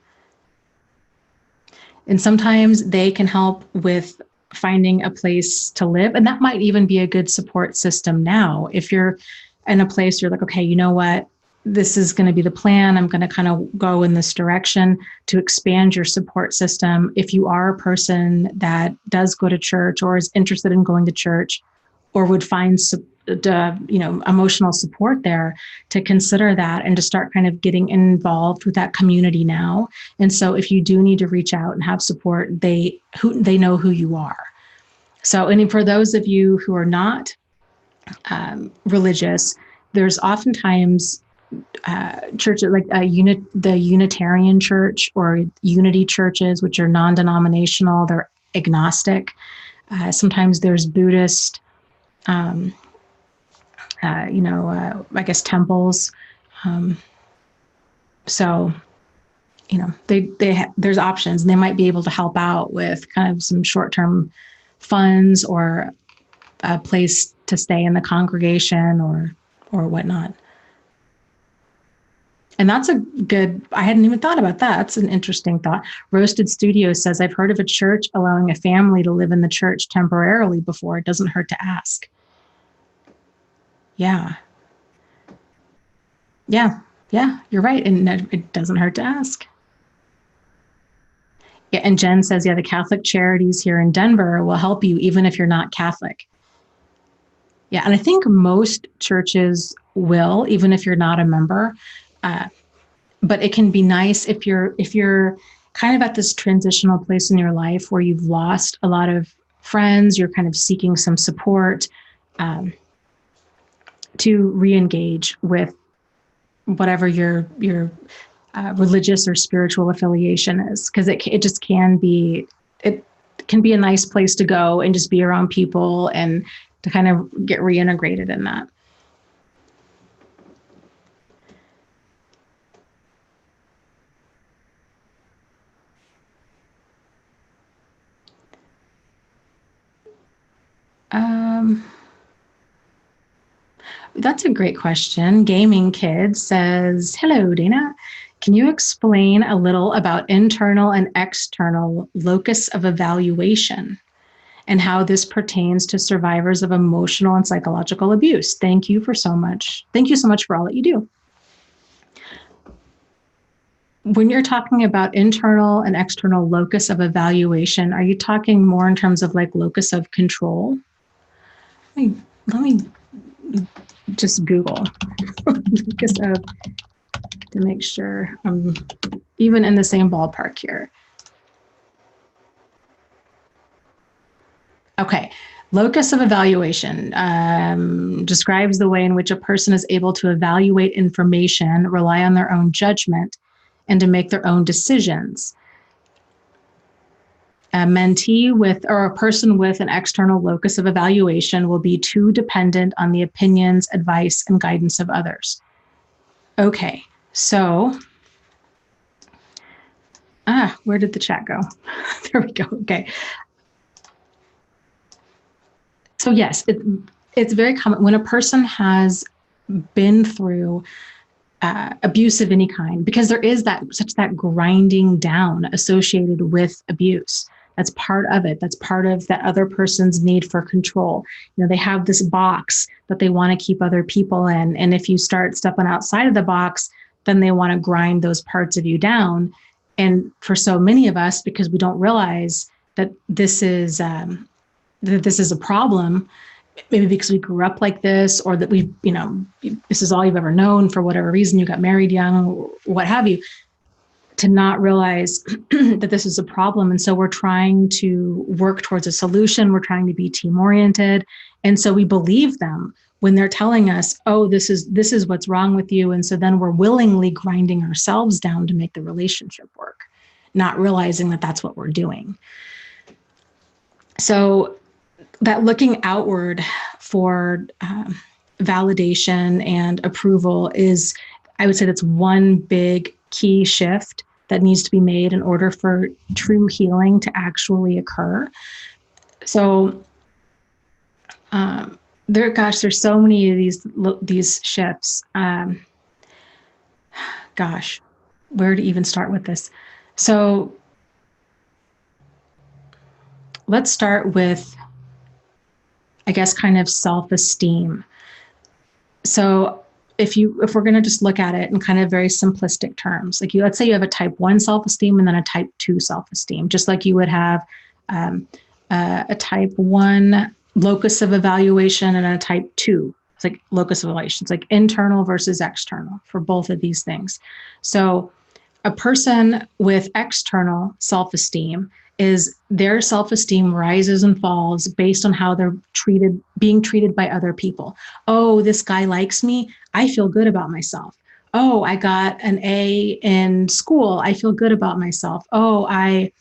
And sometimes they can help with finding a place to live. And that might even be a good support system now. If you're in a place you're like, okay, you know what? This is going to be the plan. I'm going to kind of go in this direction to expand your support system. If you are a person that does go to church or is interested in going to church or would find emotional support there, to consider that and to start kind of getting involved with that community now. And so if you do need to reach out and have support, they know who you are. So, and for those of you who are not religious, there's oftentimes churches like the Unitarian Church or Unity churches, which are non-denominational, they're agnostic. Sometimes there's Buddhist, I guess temples. So, there's options, and they might be able to help out with kind of some short-term funds or a place to stay in the congregation or whatnot. And that's I hadn't even thought about that. That's an interesting thought. Roasted Studio says, I've heard of a church allowing a family to live in the church temporarily before. It doesn't hurt to ask. Yeah. Yeah. Yeah, you're right. And it doesn't hurt to ask. Yeah, and Jen says, yeah, the Catholic Charities here in Denver will help you even if you're not Catholic. Yeah, and I think most churches will, even if you're not a member. But it can be nice if you're kind of at this transitional place in your life where you've lost a lot of friends, you're kind of seeking some support, to re-engage with whatever your religious or spiritual affiliation is, because it just can be it can be a nice place to go and just be around people and to kind of get reintegrated in that. Um, that's a great question. Gaming Kid says, hello, Dana. Can you explain a little about internal and external locus of evaluation and how this pertains to survivors of emotional and psychological abuse? Thank you so much for all that you do. When you're talking about internal and external locus of evaluation, are you talking more in terms of like locus of control? Let me just Google locus of, to make sure I'm even in the same ballpark here. Okay. Locus of evaluation describes the way in which a person is able to evaluate information, rely on their own judgment, and to make their own decisions. A mentee with, or a person with an external locus of evaluation will be too dependent on the opinions, advice, and guidance of others. Okay, so, where did the chat go? There we go, okay. So yes, it's very common when a person has been through abuse of any kind, because there is that grinding down associated with abuse. That's part of it. That's part of that other person's need for control. You know, they have this box that they want to keep other people in. And if you start stepping outside of the box, then they want to grind those parts of you down. And for so many of us, because we don't realize that this is a problem, maybe because we grew up like this, or that we, this is all you've ever known for whatever reason, you got married young, or what have you, to not realize that this is a problem. And so we're trying to work towards a solution. We're trying to be team oriented. And so we believe them when they're telling us, oh, this is what's wrong with you. And so then we're willingly grinding ourselves down to make the relationship work, not realizing that that's what we're doing. So that looking outward for validation and approval is, I would say, that's one big key shift that needs to be made in order for true healing to actually occur. So there's so many of these shifts. Where to even start with this? So let's start with, I guess, kind of self-esteem. So if we're going to just look at it in kind of very simplistic terms, like let's say you have a type 1 self-esteem and then a type 2 self-esteem, just like you would have a type 1 locus of evaluation and a type 2. It's like locus of evaluation. It's like internal versus external for both of these things. So a person with external self-esteem is their self-esteem rises and falls based on how they're being treated by other people. Oh, this guy likes me. I feel good about myself. Oh, I got an A in school. I feel good about myself. Oh, I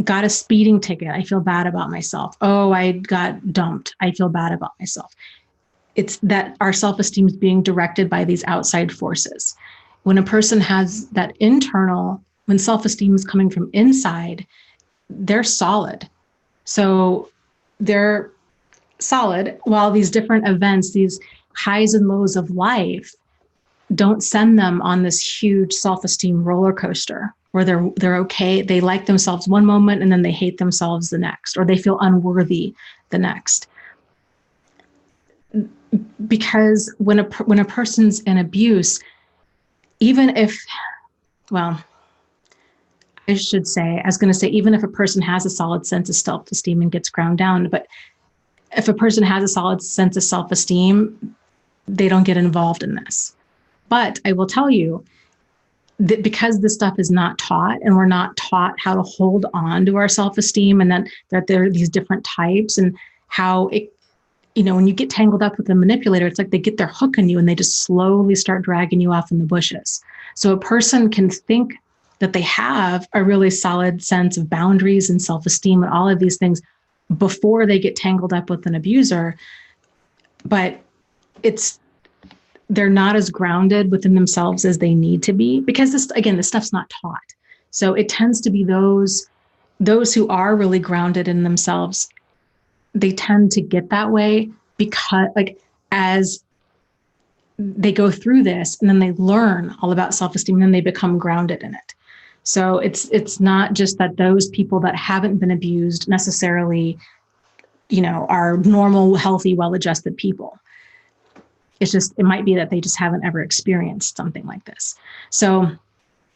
got a speeding ticket. I feel bad about myself. Oh, I got dumped. I feel bad about myself. It's that our self-esteem is being directed by these outside forces. When a person has that internal, when self-esteem is coming from inside, they're solid. So they're solid while these different events, these highs and lows of life, don't send them on this huge self-esteem roller coaster where they're okay. They like themselves one moment and then they hate themselves the next, or they feel unworthy the next. because when a person's in abuse, even if, well, I should say, I was going to say, even if a person has a solid sense of self-esteem and gets ground down, but if a person has a solid sense of self-esteem, they don't get involved in this. But I will tell you that because this stuff is not taught, and we're not taught how to hold on to our self-esteem, and that there are these different types, and how it, when you get tangled up with a manipulator, it's like they get their hook on you and they just slowly start dragging you off in the bushes. So a person can think that they have a really solid sense of boundaries and self-esteem and all of these things before they get tangled up with an abuser, but they're not as grounded within themselves as they need to be, because this stuff's not taught. So it tends to be those who are really grounded in themselves, they tend to get that way because, like, as they go through this and then they learn all about self-esteem, and then they become grounded in it. So it's not just that those people that haven't been abused necessarily, are normal, healthy, well-adjusted people. It's just, it might be that they just haven't ever experienced something like this. So I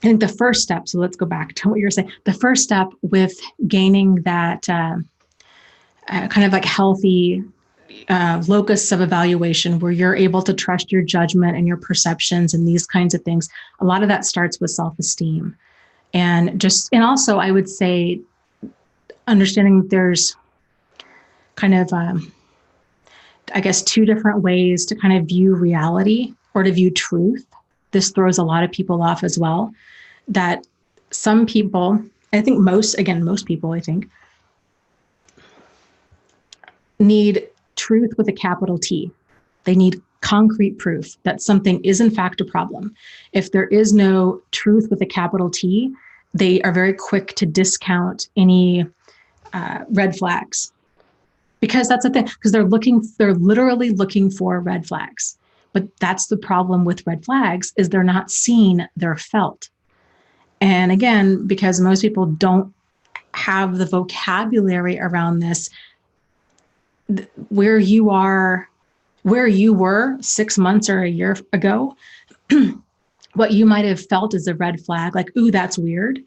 think the first step, so let's go back to what you were saying. The first step with gaining that kind of like healthy locus of evaluation, where you're able to trust your judgment and your perceptions and these kinds of things, a lot of that starts with self-esteem. And also I would say understanding that there's kind of, I guess, two different ways to kind of view reality or to view truth. This throws a lot of people off as well. That some people, I think most people, I think, need truth with a capital T. They need concrete proof that something is in fact a problem. If there is no truth with a capital T, they are very quick to discount any red flags. Because that's the thing, because they're literally looking for red flags. But that's the problem with red flags, is they're not seen, they're felt. And again, because most people don't have the vocabulary around this, where you were 6 months or a year ago, what you might have felt as a red flag, like, ooh, that's weird.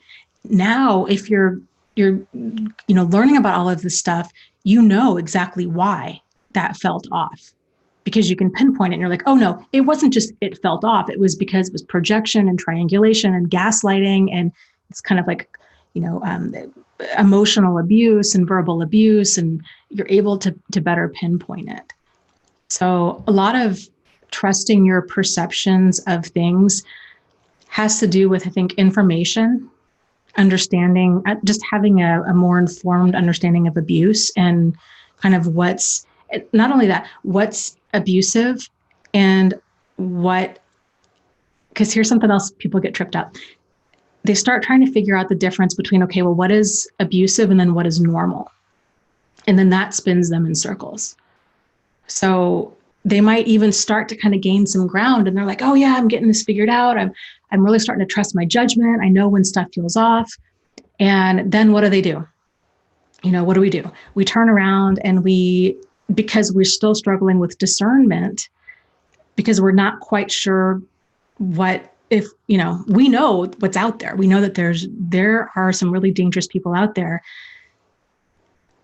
Now, if you're learning about all of this stuff, you know exactly why that felt off, because you can pinpoint it and you're like, oh no, it wasn't just it felt off. It was because it was projection and triangulation and gaslighting. And it's kind of like, emotional abuse and verbal abuse, and you're able to better pinpoint it. So a lot of trusting your perceptions of things has to do with, I think, information, understanding, just having a more informed understanding of abuse and kind of what's, not only that, what's abusive and because here's something else people get tripped up. They start trying to figure out the difference between, okay, well, what is abusive and then what is normal? And then that spins them in circles. So they might even start to kind of gain some ground, and they're like, oh yeah, I'm getting this figured out. I'm really starting to trust my judgment. I know when stuff feels off. And then what do they do? What do? We turn around and because we're still struggling with discernment, because we're not quite sure we know what's out there. We know that there are some really dangerous people out there.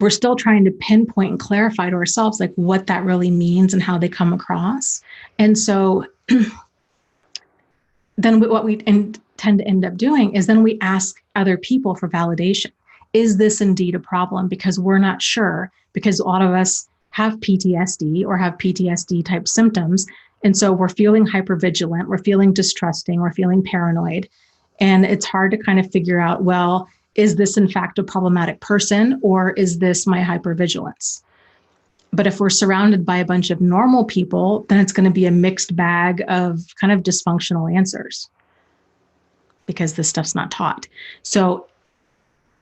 We're still trying to pinpoint and clarify to ourselves, like, what that really means and how they come across. And so then what we tend to end up doing is then we ask other people for validation. Is this indeed a problem? Because we're not sure, because a lot of us have PTSD or have PTSD type symptoms. And so we're feeling hypervigilant, we're feeling distrusting, we're feeling paranoid. And it's hard to kind of figure out, well, is this in fact a problematic person, or is this my hypervigilance? But if we're surrounded by a bunch of normal people, then it's going to be a mixed bag of kind of dysfunctional answers, because this stuff's not taught. So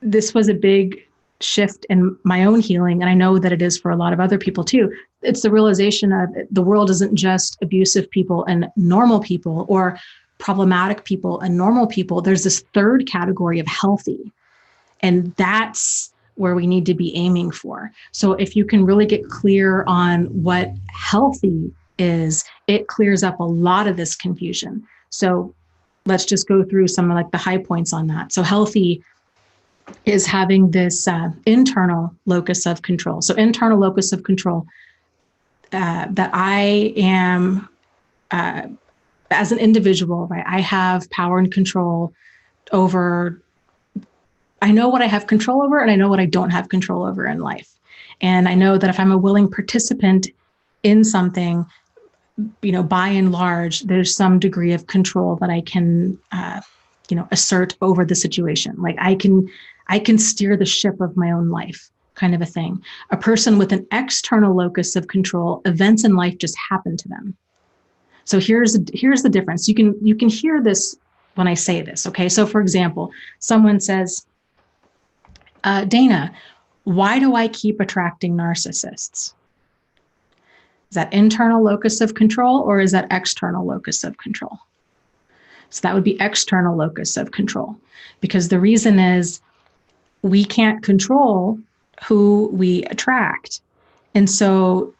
this was a big shift in my own healing, and I know that it is for a lot of other people too. It's the realization of the world isn't just abusive people and normal people, or problematic people and normal people. There's this third category of healthy. And that's where we need to be aiming for. So if you can really get clear on what healthy is, it clears up a lot of this confusion. So let's just go through some of like the high points on that. So healthy is having this internal locus of control. So internal locus of control, that I am, as an individual, right? I have power and control over, I know what I have control over and I know what I don't have control over in life. And I know that if I'm a willing participant in something, by and large, there's some degree of control that I can, assert over the situation. Like I can steer the ship of my own life, kind of a thing. A person with an external locus of control, events in life just happen to them. So here's the difference. You can hear this when I say this. Okay. So for example, someone says, Dana, why do I keep attracting narcissists? Is that internal locus of control or is that external locus of control? So that would be external locus of control, because the reason is we can't control who we attract. And so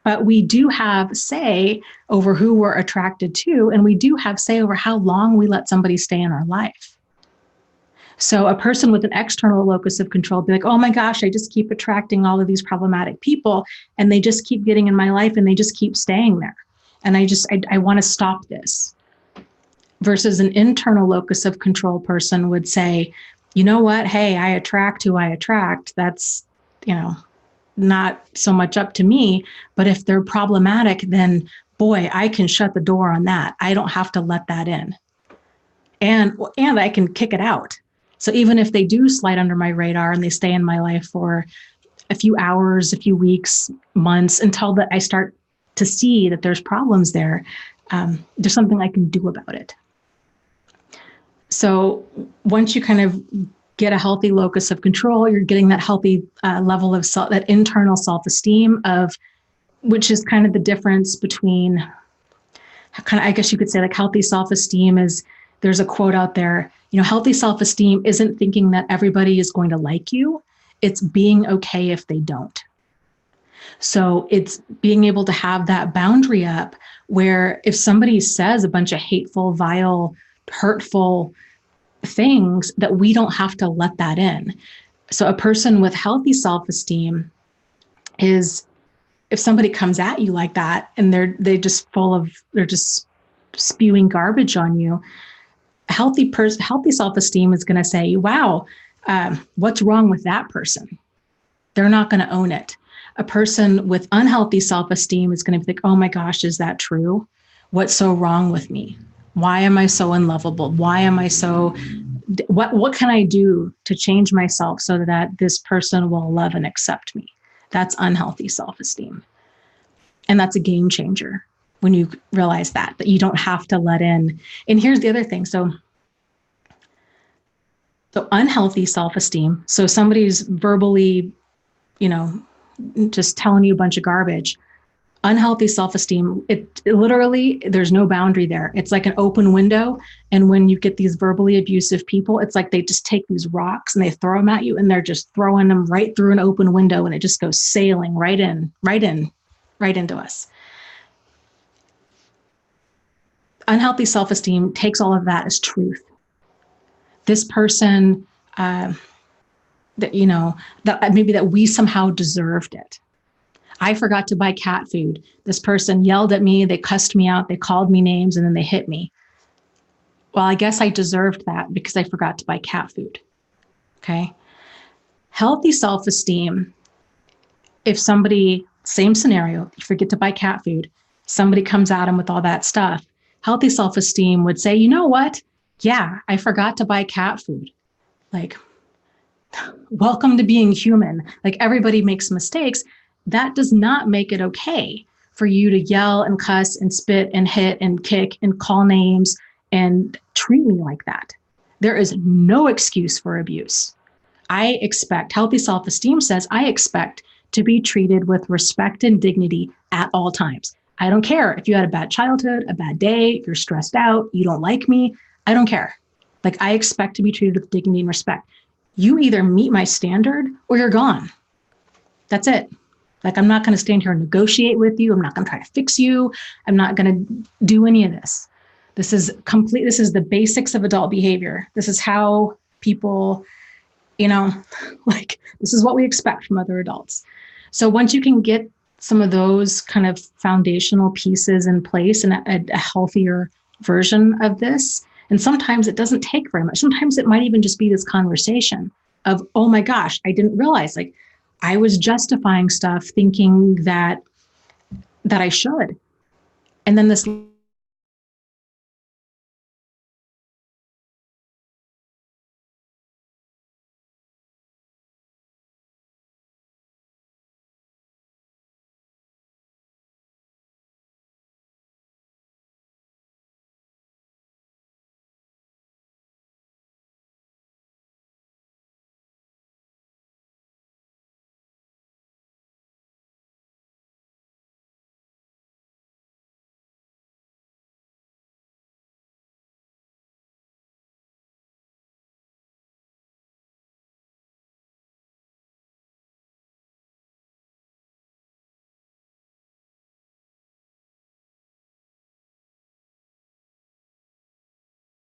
but we do have say over who we're attracted to, and we do have say over how long we let somebody stay in our life. So a person with an external locus of control would be like, oh my gosh, I just keep attracting all of these problematic people and they just keep getting in my life and they just keep staying there. And I want to stop this. Versus an internal locus of control person would say, you know what? Hey, I attract who I attract. That's, not so much up to me, but if they're problematic, then boy, I can shut the door on that. I don't have to let that in. And I can kick it out. So even if they do slide under my radar and they stay in my life for a few hours, a few weeks, months, until I start to see that there's problems there, there's something I can do about it. So once you kind of get a healthy locus of control, you're getting that healthy level of that internal self-esteem which is kind of the difference between I guess you could say like healthy self-esteem is, there's a quote out there, healthy self-esteem isn't thinking that everybody is going to like you. It's being okay if they don't. So it's being able to have that boundary up where if somebody says a bunch of hateful, vile, hurtful things, that we don't have to let that in. So a person with healthy self-esteem is, if somebody comes at you like that and they're just spewing garbage on you, healthy self-esteem is going to say, wow, what's wrong with that person? They're not going to own it. A person with unhealthy self-esteem is going to be like, oh my gosh, is that true? What's so wrong with me? Why am I so unlovable? Why am I so, what can I do to change myself so that this person will love and accept me? That's unhealthy self-esteem. And that's a game changer when you realize that you don't have to let in. And here's the other thing. So unhealthy self-esteem. So somebody's verbally, just telling you a bunch of garbage. Unhealthy self-esteem, it literally, there's no boundary there. It's like an open window. And when you get these verbally abusive people, it's like they just take these rocks and they throw them at you and they're just throwing them right through an open window and it just goes sailing right into us. Unhealthy self-esteem takes all of that as truth. This person, that maybe that we somehow deserved it. I forgot to buy cat food. This person yelled at me, they cussed me out, they called me names, and then they hit me. Well, I guess I deserved that because I forgot to buy cat food. Okay. Healthy self-esteem, if somebody, same scenario, you forget to buy cat food, somebody comes at them with all that stuff, healthy self-esteem would say, you know what? Yeah, I forgot to buy cat food. Like, welcome to being human. Like, everybody makes mistakes. That does not make it okay for you to yell and cuss and spit and hit and kick and call names and treat me like that. There is no excuse for abuse. I expect, healthy self-esteem says, I expect to be treated with respect and dignity at all times. I don't care if you had a bad childhood, a bad day, you're stressed out, you don't like me. I don't care. Like, I expect to be treated with dignity and respect. you either meet my standard or you're gone. That's it. Like, I'm not going to stand here and negotiate with you. I'm not going to try to fix you. I'm not going to do any of this. This is complete. This is the basics of adult behavior. This is how people, like, this is what we expect from other adults. So once you can get some of those kind of foundational pieces in place and a healthier version of this, and sometimes it doesn't take very much. Sometimes it might even just be this conversation of, oh my gosh, I didn't realize, like, I was justifying stuff thinking that I should. And then this